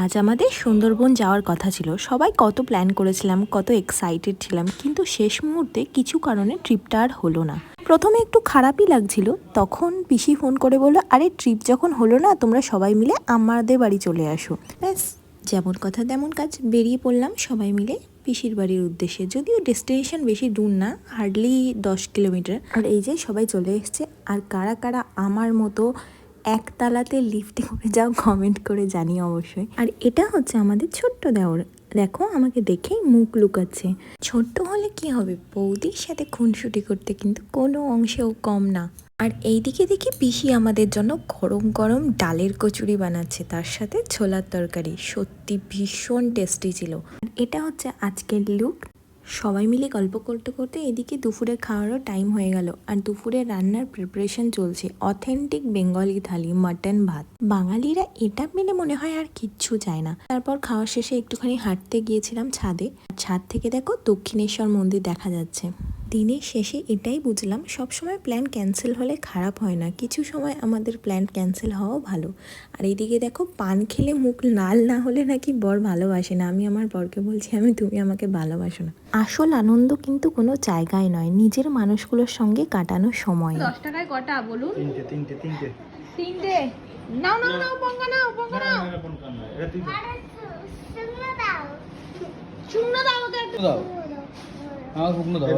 আজ আমাদের সুন্দরবন যাওয়ার কথা ছিল, সবাই কত প্ল্যান করেছিলাম, কত এক্সাইটেড ছিলাম, কিন্তু শেষ মুহূর্তে কিছু কারণে ট্রিপটা আর হলো না। প্রথমে একটু খারাপই লাগছিল, তখন পিসি ফোন করে বললো, আরে ট্রিপ যখন হলো না তোমরা সবাই মিলে আমাদের বাড়ি চলে আসো। ব্যাস, যেমন কথা তেমন কাজ, বেরিয়ে পড়লাম সবাই মিলে পিসির বাড়ির উদ্দেশ্যে। যদিও ডেস্টিনেশন বেশি দূর না, হার্ডলি 10 কিলোমিটার। আর এই যে সবাই চলে এসছে। আর কারা কারা আমার মতো একতলাতে লিফটে করে যাও কমেন্ট করে জানিও অবশ্যই। আর এটা হচ্ছে আমাদের ছোট্ট দেওর, দেখো আমাকে দেখেই মুখ লুকাচ্ছে। ছোট্ট হলে কি হবে, বৌদির সাথে খুনসুটি করতে কিন্তু কোনো অংশেও কম না। আর এইদিকে দেখি পিসি আমাদের জন্য গরম গরম ডালের কচুরি বানাচ্ছে, তার সাথে ছোলার তরকারি, সত্যি ভীষণ টেস্টি ছিল। এটা হচ্ছে আজকের লুক। সবাই মিলে গল্প করতে করতে এদিকে দুপুরে খাওয়ারও টাইম হয়ে গেল। আর দুপুরে রান্নার প্রিপারেশন চলছে, অথেন্টিক বেঙ্গলি থালি, মাটন ভাত। বাঙালিরা এটা পেলে মনে হয় আর কিচ্ছু চায় না। তারপর খাওয়া শেষে একটুখানি হাঁটতে গিয়েছিলাম ছাদে। ছাদ থেকে দেখো দক্ষিণেশ্বর মন্দির দেখা যাচ্ছে। দিনের শেষে এটাই বুঝলাম, সবসময় প্ল্যান ক্যান্সেল হলে খারাপ হয় না, কিছু সময় আমাদের প্ল্যান ক্যান্সেল হওয়াও ভালো। আর এইদিকে দেখো পান খেলে মুখ লাল না হলে নাকি বর ভালোবাসে না। আমি আমার বরকে বলছি, তুমি আমাকে ভালোবাসো না। আসল আনন্দ কিন্তু কোনো জায়গায় নয়, নিজের মানুষগুলোর সঙ্গে কাটানো সময়। 10 টাকায় কটা বলুন? তিনটে তিনটে নাও নাও নাও, পঙ্কা নাও, পঙ্কা নাও। শুকনো দাও ওকে। দাও, আমার শুকনো দাও।